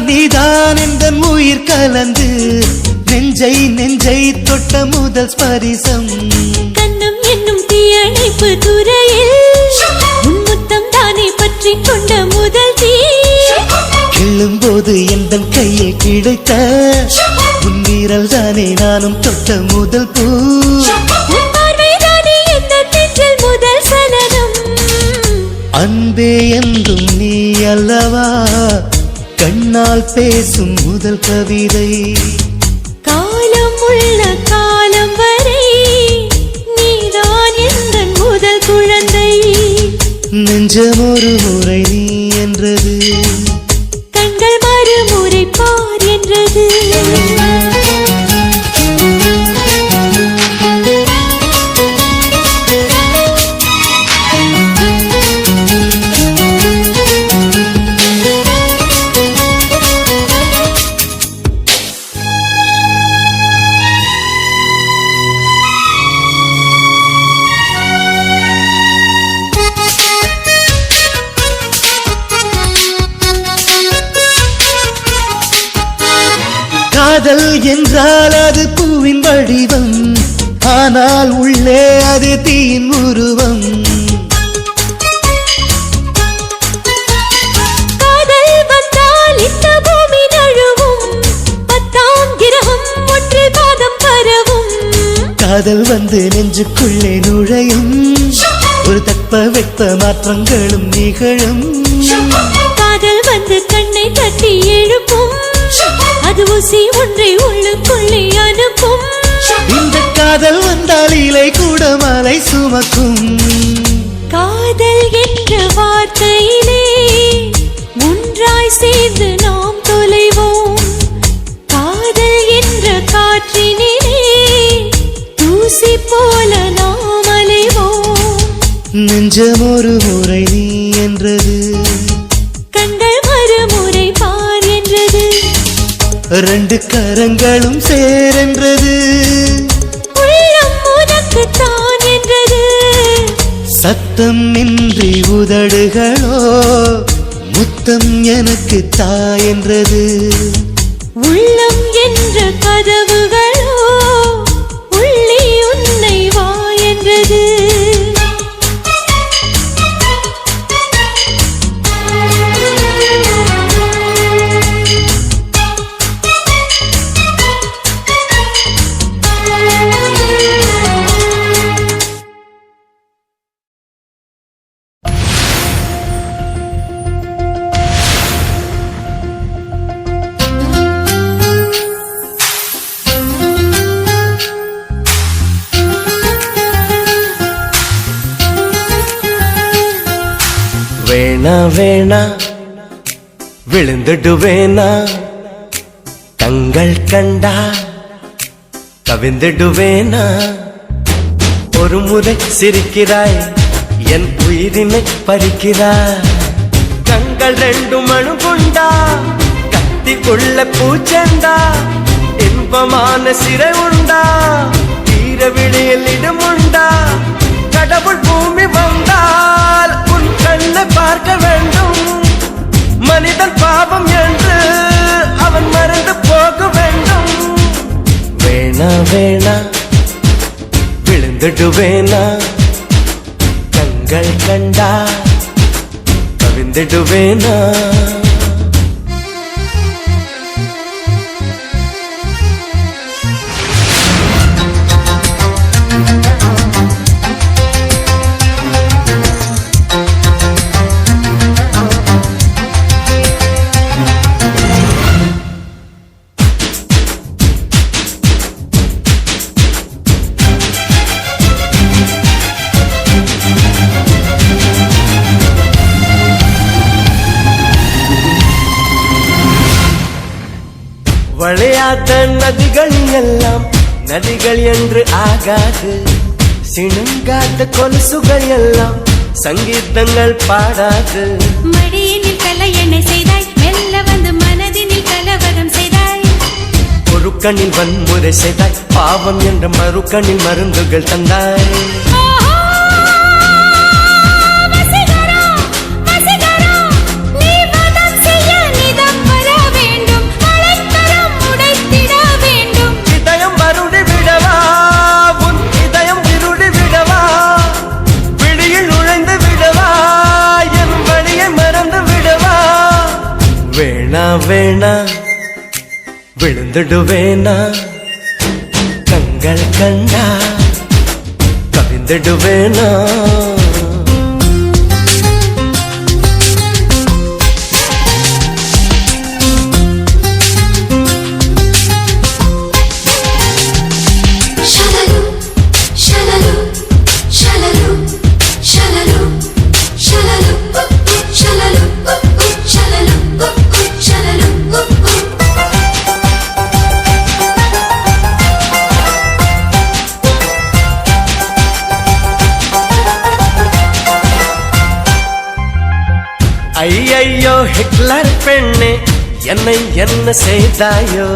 நீதான் எந்தன் உயிர் கலந்து நெஞ்சை தொட்ட முதல் ஸ்பரிசம் கண்ணம் என்னும் தீயணைப்பு துறையில் முத்தம் தானே பற்றி கொண்ட முதல் தீ கிள்ளும்போது எந்தன் கையில் கிடைத்த உன்வீரல் தானே நானும் தொட்ட முதல் பூ முதல் சலனம் அன்பே என்றும் நீ அல்லவா கண்ணால் பேசும் முதல் கவிதை காலம் உள்ள காலம் வரை நீதான் எந்தன் முதல் குழந்தை நெஞ்சம் ஒரு முறை நீ என்றது கண்கள் மறுமுறை பார் என்றது காதல் என்றால் அது பூவின் வடிவம் ஆனால் உள்ளே அது தீயின் உருவம் காதல் வந்தால் இந்த பூமி நழுவும் 10ஆம் கிரகம் ஒன்று பாதம் பரவும் காதல் வந்து நெஞ்சுக்குள்ளே நுழையும் ஒரு தட்பவெட்ப மாற்றங்களும் நிகழும் காதல் வந்து கண்ணை தட்டி எழுப்பும் அது ஊசி ஒன்றை உள்ளுக்குள்ளே அனுப்பும் இந்த காதல் வந்தால் இலை கூட மலை சுமக்கும் காதல் என்ற வார்த்தையிலே ஒன்றாய் சேர்ந்து நாம் தொலைவோம் காதல் என்ற காற்றினிலே தூசி போல நாம் அலைவோம் நெஞ்சம் ஒரு முறை நீ என்றது கண்கள் மறுமுறை பார் என்றது ரெண்டு கரங்களும் சேரென்றது உள்ளம் உனக்கு தான் என்றது சத்தம் இன்றி உதடுகளோ முத்தம் எனக்கு தாயென்றது உள்ளம் என்ற கதவுகளோ உள்ளே உன்னை வா என்றது வேணா வேணா விழுந்துடுவேனா கண்கள் கண்டா கவிந்துடுவேனா ஒரு முறை சிரிக்கிறாய் என் உயிரினை பறிக்கிறாய் கண்கள் ரெண்டு மணு கொண்டா கத்திக்குள்ள பூச்செண்டா இன்பமான சிறை உண்டா தீர விழியில் இடமுண்டா கடவுள் பூமி வந்தால் உன் கண்ணை பார்க்க வேண்டும் மனிதன் பாவம் என்று அவன் மறந்து போக வேண்டும் வேணா வேணா விழுந்துடுவேனா கண்கள் கண்டா கவிந்துடுவேனா வளையாத நதிகள் எல்லாம் நதிகள் என்று ஆகாது சிணுங்காத கொலுசுகள் எல்லாம் சங்கீதங்கள் பாடாது மடியினில் கலையணை செய்தாய் மெல்ல வந்து மனதினில் கலவரம் செய்தாய் ஒரு கண்ணில் வன்முறை செய்தாய் பாவம் என்ற மறுக்கண்ணில் மருந்துகள் தந்தாய் வேணா வேணா விழுந்துடுவேனா கண்கள் கண்டா கவிந்துடுவேனா ஐயையோ ஹிட்லர் பெண்ணே என்னை என்ன செய்தாயோ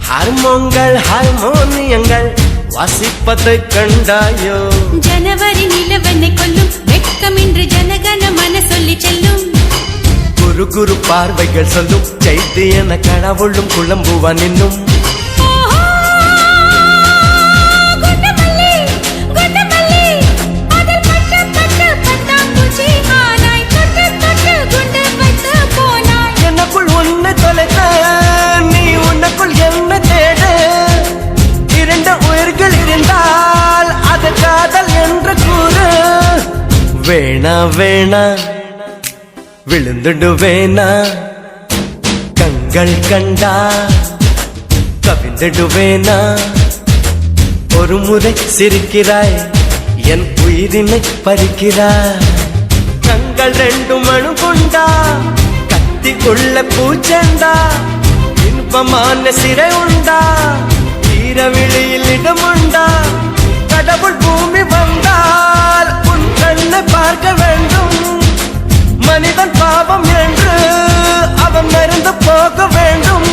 ஹார்மோன்கள் ஹார்மோனியங்கள் வாசிப்பதை கண்டாயோ ஜனவரி நிலவனை கொல்லும் வெட்கமின்றி ஜனகன மன சொல்லி செல்லும் குரு குரு பார்வைகள் சொல்லும் செய்தி என கடவுளும் குழம்புவான் இன்னும் நீ உனக்குள் என்ன தேட இரண்டு உயிர்கள் இருந்தால் அது காதல் என்று கூறு வேணா வேணா விழுந்துடுவேனா கண்கள் கண்டா கவிந்துடுவேனா ஒரு முறை சிரிக்கிறாய் என் உயிரினை பறிக்கிறாய் கண்கள் ரெண்டு மணு கொண்டா கத்திக்குள்ள பூச்செண்டா இன்பமான சிறை உண்டா தீர விழியில் இடமுண்டா கடவுள் பூமி வந்தால் உன் கண்ணை பார்க்க வேண்டும் மனிதன் பாவம் என்று அவன் மறந்து போக வேண்டும்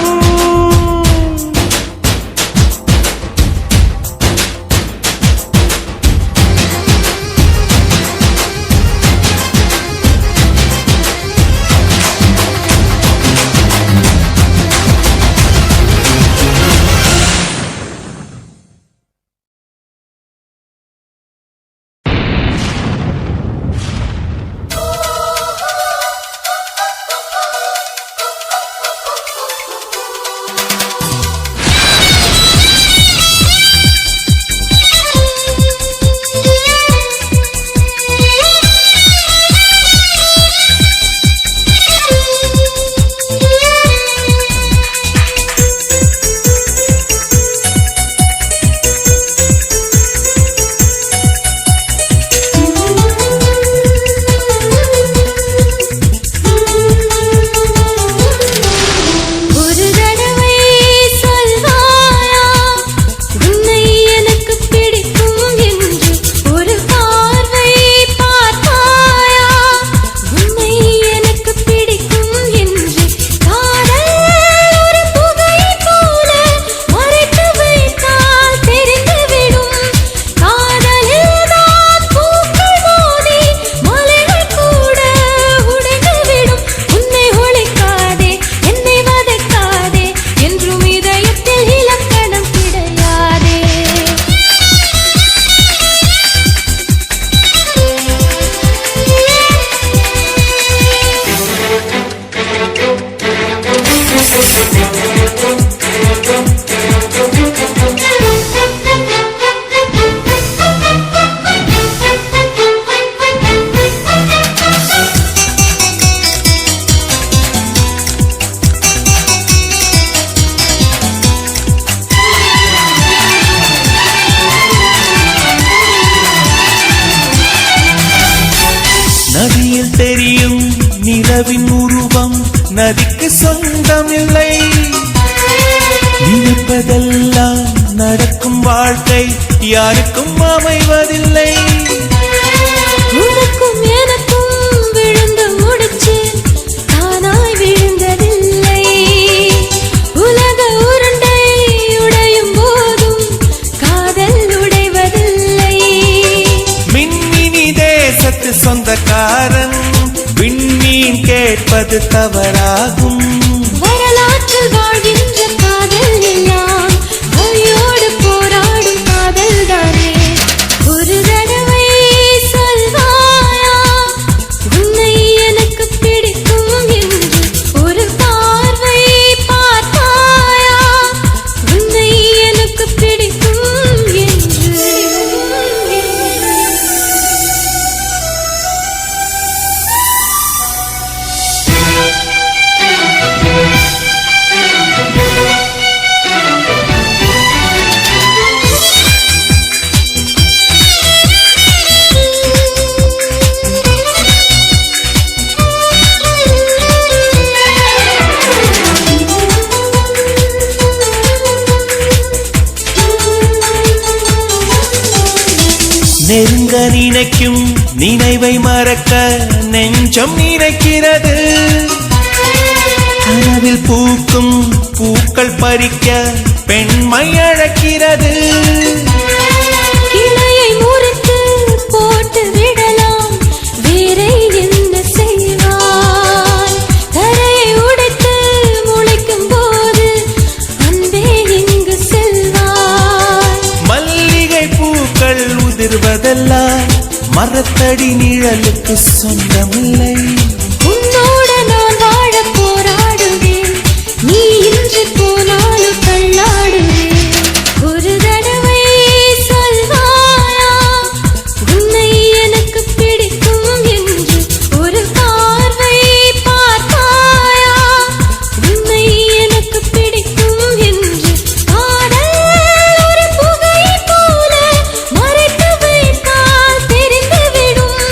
திசையில் தெரியும் நிலவின் உருவம் நதிக்கு சொந்தமில்லை. நினைப்பதெல்லாம் நடக்கும் வாழ்க்கை யாருக்கும் அமைவதில்லை. உனக்கும் எனக்கும் விழுந்து முடிச்சு தானாய் விழுந்ததில்லை. உலக உருண்டை உடையும் போதும் காதல் உடைவதில்லை. மின்மினி தேசத்து சொந்தக்காரன் விண்மீன் கேட்பது தவறாகும். வரலாற்றில் வாழ்கின்ற காதல் எல்லாம் வழியோடு போராடும் காதல் தானே. ஒரு தடவை சொல்வாயா உன்னை எனக்கு பிடிக்கும் என்று. ஒரு பார்வை பார்த்தாயா உன்னை எனக்கு பிடிக்கும் என்று. நெருங்க நினைக்கும் நினைவை மறக்க நெஞ்சம் நினைக்கிறது. கனவில் பூக்கும் பூக்கள் பறிக்க பெண்மை அழைக்கிறது. கிளையை முறித்து போட்டு விடலாம் வேறே என்ன செய்வாய். தரையை உடைத்து முளைக்கும் போது அன்பே இங்கு செல்வாய். மல்லிகை பூக்கள் உதிர்வதெல்லாம் மரத்தடி நிழலுக்கு சொந்தமில்லை. உன்னோட நான் வாழ போராடுவேன், நீ இன்று போனாலும் தள்ளாடுவேன். ஒரு தடவை சொல்வாயா உன்னை எனக்கு பிடிக்கும் என்று. ஒரு பார்வை பார்த்தாயா உன்னை எனக்கு பிடிக்கும் என்று. காதல் ஒரு புகை போல மறைத்து வைத்தால் தெரிந்துவிடும்.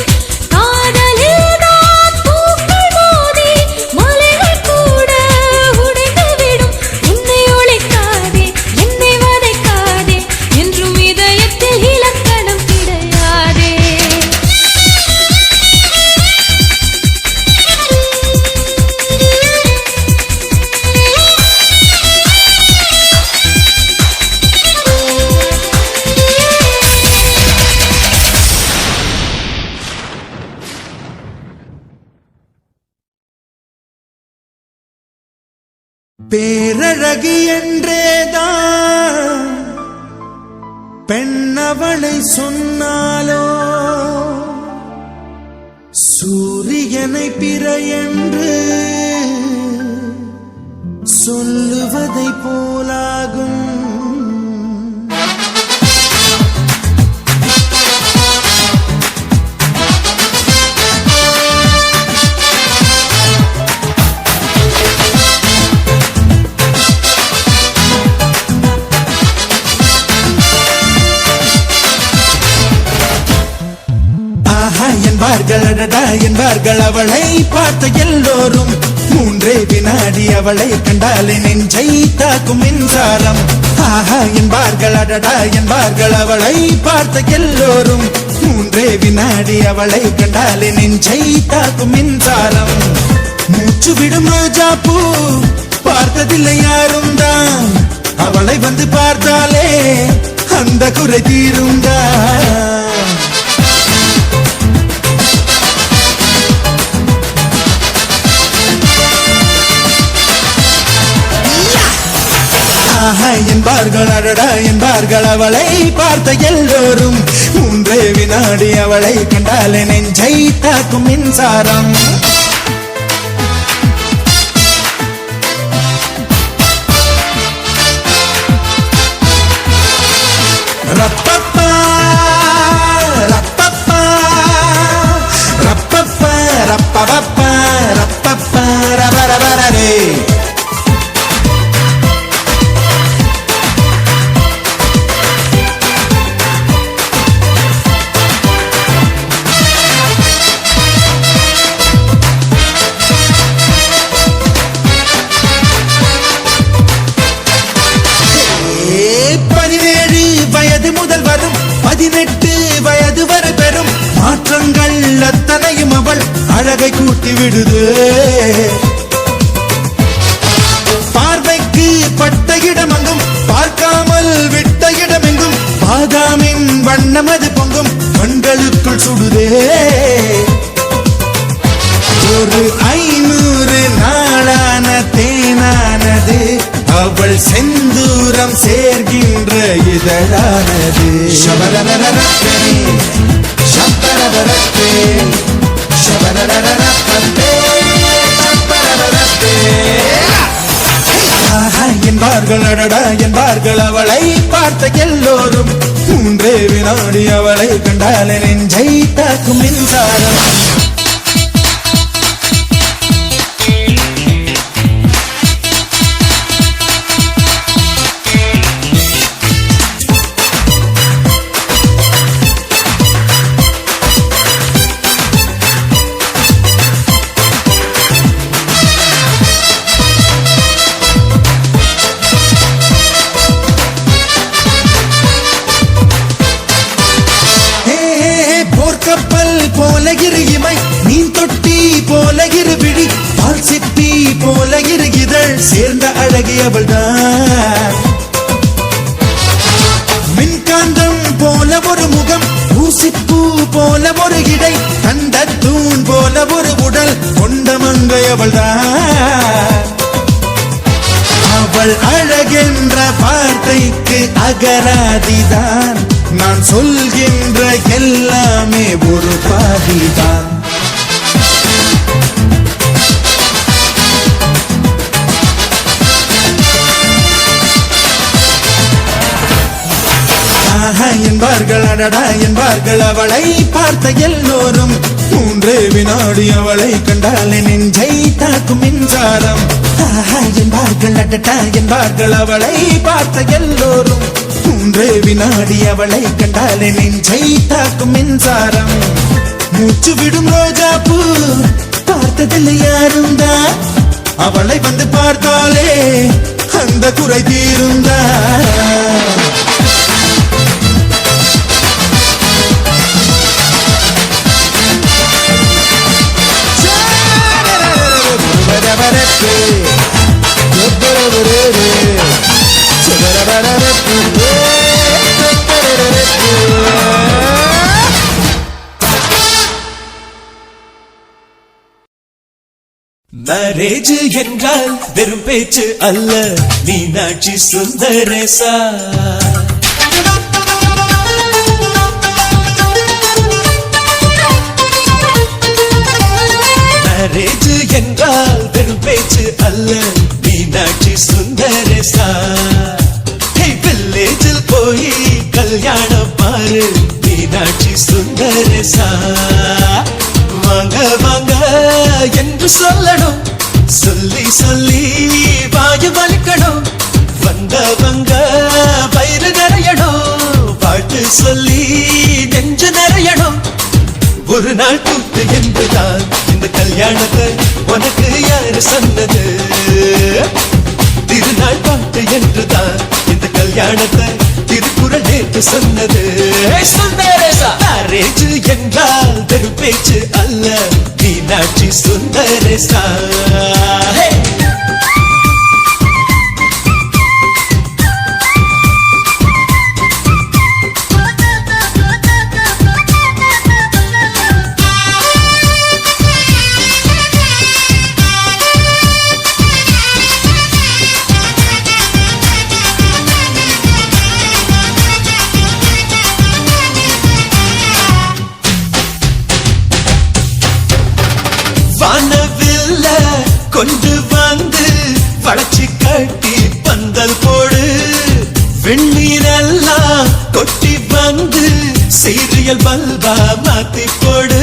காதலில் தான் பூக்கள் மோதி மலைகள் கூட உடைந்துவிடும். உன்னை ஒழிக்காதே என்னை வதைக்காதே என்றும் இதயத்தில் இலக்கணம் கிடையாதே. பேரழகி என்றேதான் பெண்ணவளை சொன்னாலோ சூரியனை பிற என்று சொல்லுவதை போலாகும். என்பார்கள் அவளை பார்த்த எல்லோரும். மூன்றே வினாடி அவளை கண்டாலே நெஞ்சை தாக்கும் மின்சாரம். ஆஹா என்பார்கள் அடடா என்பார்கள் அவளை பார்த்த எல்லோரும். மூன்றே வினாடி அவளை கண்டாலே நெஞ்சை தாக்கும் மின்சாரம். மூச்சு விடும் ரோஜா பூ பார்த்ததில்லை யாரும் தான். அவளை வந்து பார்த்தாலே அந்த குறை தீருந்தான். என்பார்கள் அடடா என்பார்கள் அவளை பார்த்த எல்லோரும். மூன்றே வினாடி அவளை கண்டாலே நெஞ்சை தாக்கும் மின்சாரம். ரப்பப்பா ரப்பப்பா ரப்பப்பா ரப்பப்பா ரப்பப்பா ரபரபரே. அழகை கூட்டி விடுது பார்வைக்கு பட்ட இடமெங்கும் பார்க்காமல் விட்ட இடமெங்கும் பாதாமின் வண்ணம் அது பொங்கும் கண்களுக்குள் சுடுதே ஒரு 500 நாளான தேனானது அவள் செந்தூரம் சேர்கின்ற இதழானது ஷபரரரரப்பே ஷபரரரப்பே ஷபரரரரப்பே ஷபரரரப்பே ஆஹா என்பார்கள் அடடா என்பார்கள் அவளை பார்த்த எல்லோரும் 3 வினாடி அவளை கண்டால் நெஞ்சை தாக்கும் மின்சாரம் கப்பல் போல இமை மீன் தொட்டி போல விழி பால் சிப்பி போல இதழ் சேர்ந்த அழகி அவள்தான் மின்காந்தம் போல ஒரு முகம் ஊசிப்பூ போல ஒரு இடை கண்ட தூண் போல ஒரு உடல் கொண்ட மங்கை அவள்தான் அவள் அழகென்ற வார்த்தைக்கு அகராதிதான் நான் சொல்கின்ற எல்லாமே ஒரு பாதிதான் ஆஹா என்பார்கள் அடடா என்பார்கள் அவளை பார்த்த எல்லோரும் 3 வினாடி அவளை கண்டால் நெஞ்சை தாக்கும் மின்சாரம் ஆஹா என்பார்கள் அடடா என்பார்கள் அவளை பார்த்த எல்லோரும் 3 வினாடி அவளை கண்டால் நெஞ்சை தாக்கும் மின்சாரம் மூச்சு விடும் ரோஜா பூ பார்த்ததில்லை யாருந்தா அவளை வந்து பார்த்தாலே அந்த குறை தீருந்தா மேரேஜ் என்றால் வெறும் பேச்சு அல்ல மீனாட்சி சுந்தரேசா மேரேஜ் என்றால் வெறும் பேச்சு அல்ல மீனாட்சி சுந்தரேசா வில்லேஜில் போய் கல்யாணம் பாரு மீனாட்சி சுந்தரேசா வாங்க வாங்க என்று சொல்லணும் சொல்லி சொல்லி வாயு வலிக்கணும் வந்தவங்க வயிறு நிறையணும் பாட்டு சொல்லி நெஞ்சு நிறையணும் ஒரு நாள் கூத்து என்றுதான் இந்த கல்யாணத்தை உனக்கு யாரு சொன்னது திருநாள் பாட்டு என்றுதான் இந்த கல்யாணத்தை திருக்குறள் நேற்று சொன்னது மேரேஜ் என்றால் வெறும் பேச்சு அல்ல மீனாட்சி சுந்தரேசா வானவில்ல கொண்டு வந்து வளைச்சி கட்டி பந்தல் போடு வெண்ணீரெல்லாம் கொட்டி வந்து சீரியல் பல்பா மாத்தி போடு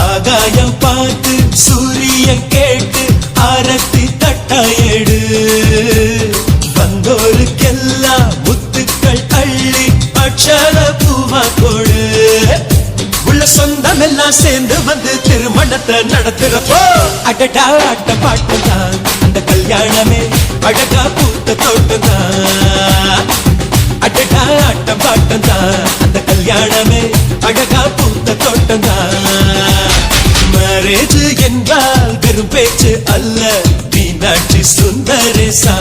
ஆகாயம் பார்த்து சூரியன் கேட்டு ஆரத்தி தட்டாயேடு வந்தோருக்கெல்லாம் முத்துக்கள் அள்ளி அட்சர பூவா கொடு உள்ள சொந்தம் எல்லாம் சேர்ந்து வந்து திருமணத்தை நடத்துறப்போ அடடா அட்ட பாட்டுதான் அந்த கல்யாணமே அழகா பூத்த தோட்டம்தான் அடடா அட்ட பாட்டுதான் அந்த கல்யாணமே அழகா பூத்த தோட்டம்தான் மேரேஜ் வெறும் பேச்சு அல்ல மீனாட்சி சுந்தரேசா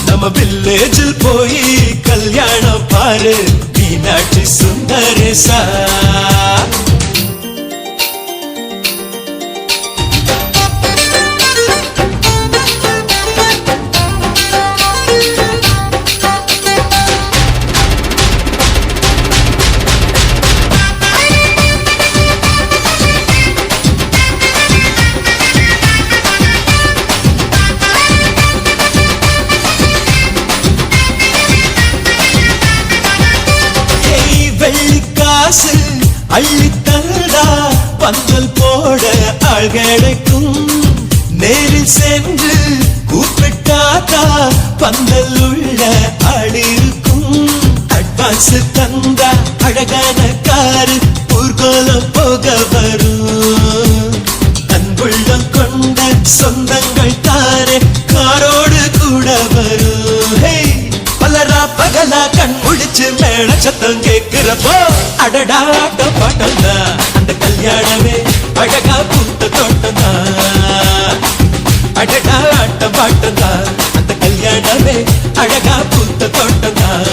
நம்ம வில்லேஜில் போய் கல்யாணம் பாரு மீனாட்சி சுந்தரேசா வெள்ளிக்காசு அள்ளி தந்தா பந்தல் போட ஆள் கிடைக்கும் நேரில் சென்று கூப்பிட்டாதா பந்தல் உள்ள ஆள் இருக்கும் அட்வான்ஸ் தந்தா அழகான காரு ஊர்கோலம் போக வரும் அன்புள்ளம் கொண்ட சொந்தங்கள் தானே காரோடு கூட வரும் பலரா பகலா கண் முடிச்சு மேல சத்தம் கேட்கிறப்போ அடடா ஆட்டம் பாட்டம் தான் அந்த கல்யாணமே அழகா பூத்த தோட்டம் தான் அடடா ஆட்டம் பாட்டம் தான் அந்த கல்யாணமே அழகா பூத்த தோட்டம் தான்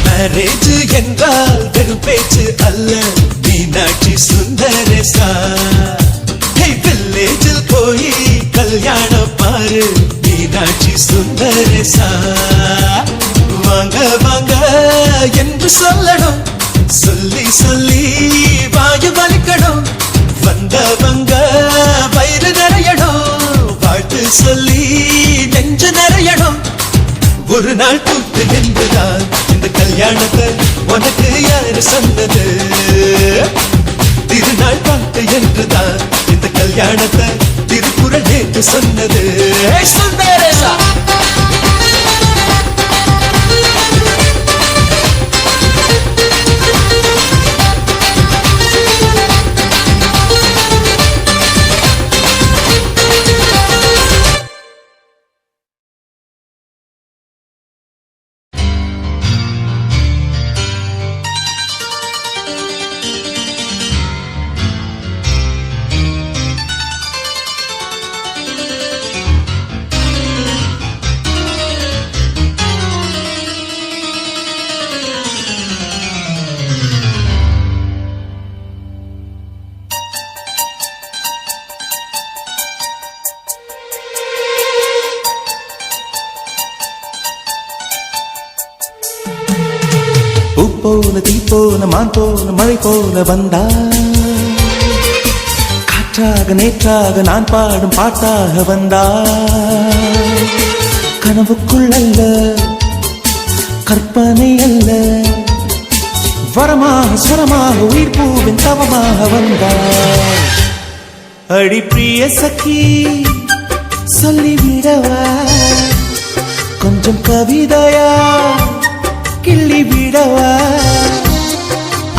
மேரேஜ் என்றால் வெறும் பேச்சு அல்ல மீனாட்சி சுந்தரேசா வில்லேஜில் போய் கல்யாணம் பாரு மீனாட்சி சுந்தரேசா வாங்க வாங்க என்று சொல்லணும் சொல்லி சொல்லி வாயு வலிக்கணும் வந்தவங்க வயிறு நிறையணும் வாழ்த்து சொல்லி நெஞ்சு நிறையணும் ஒரு நாள் கூத்து நின்றுதான் இந்த கல்யாணத்தை உனக்கு யாரு சொன்னது திருநாள் பார்த்து என்றுதான் இந்த கல்யாணத்தை திருக்குறள் நேற்று சொன்னது சுந்தரேசா பூ போல தீ போல மான் போல மழை போல வந்தா காற்றாக நேற்றாக நான் பாடும் பாட்டாக வந்தா கனவுக்குள் அல்ல கற்பனை அல்ல வரமாக சுரமாக உயிர் பூவின் தவமாக வந்தா அடி பிரிய சखी சொல்லிவிடவா கொஞ்சம் கவிதையா கிள்ளி விடவா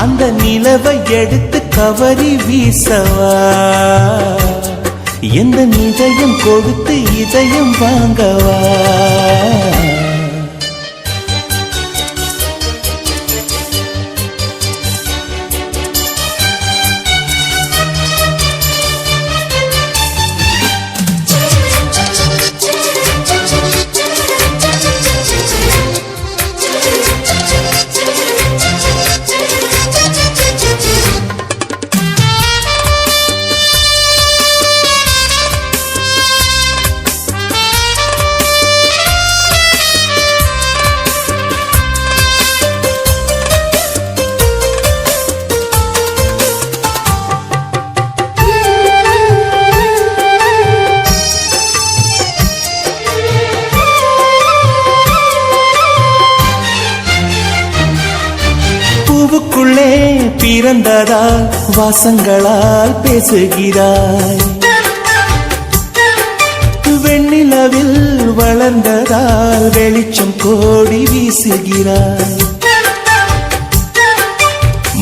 அந்த நிலவை எடுத்து கவரி வீசவா எந்த இதயம் கொடுத்து இதயம் வாங்கவா பூவுக்குள்ளே பிறந்ததால் வாசங்களால் பேசுகிறாய் வெண்ணிலவில் வளர்ந்ததால் வெளிச்சம் கோடி வீசுகிறாய்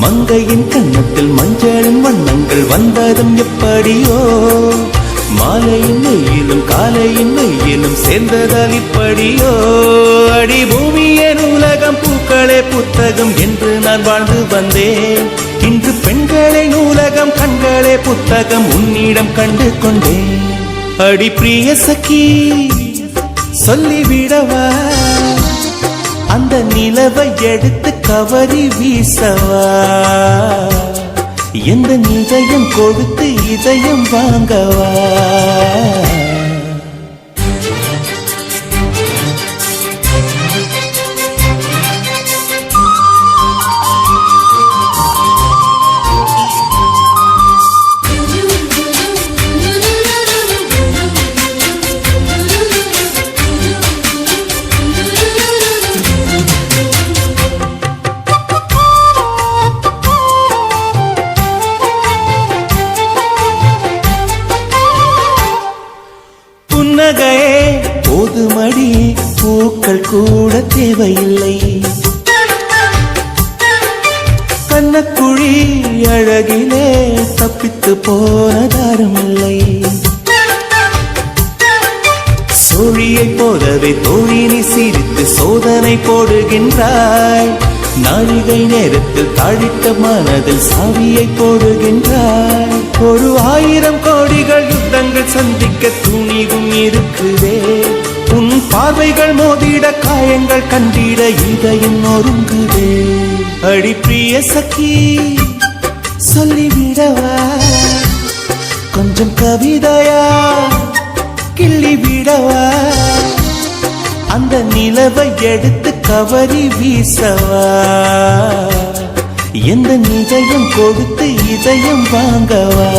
மங்கையின் கன்னத்தில் மஞ்சளின் வண்ணங்கள் வந்ததும் எப்படியோ மாலையின் வெயிலும் காலையின் வெயிலும் சேர்ந்ததால் இப்படியோ அடி பூமியின் உலகம் பூக்களே புத்தகம் என்று நான் வாழ்ந்து வந்தேன் இன்று பெண்கள் கண்களே நூலகம் கண்களே புத்தகம் உன்னிடம் கண்டு கொண்டேன் அடி பிரிய சகி சொல்லிவிடவா அந்த நிலவை எடுத்து கவரி வீசவா எந்த இதயம் கொடுத்து இதயம் வாங்கவா புன்னகையே போதுமடி பூக்கள் கூட தேவையில்லை கண்ணக்குழி அழகிலே தப்பித்து போனதாருமில்லை சோழியைப் போலவே தோழினி சிரித்து சோதனை போடுகின்றாய் நாழிகை நேரத்தில் தாழிட்ட மனதில் சாவியை போடுகின்றாய் 1000 கோடிகள் யுத்தங்கள் சந்திக்க துணிவும் இருக்குதே உன் பார்வைகள் மோதிட காயங்கள் கண்டிட இதயம் நொறுங்குதே அடி பிரிய சகி சொல்லிவிடவா கொஞ்சம் கவிதையா கிள்ளி விடவா அந்த நிலவை எடுத்து கவரி வீசவா எந்த இதயம் கொடுத்து இதயம் வாங்கவா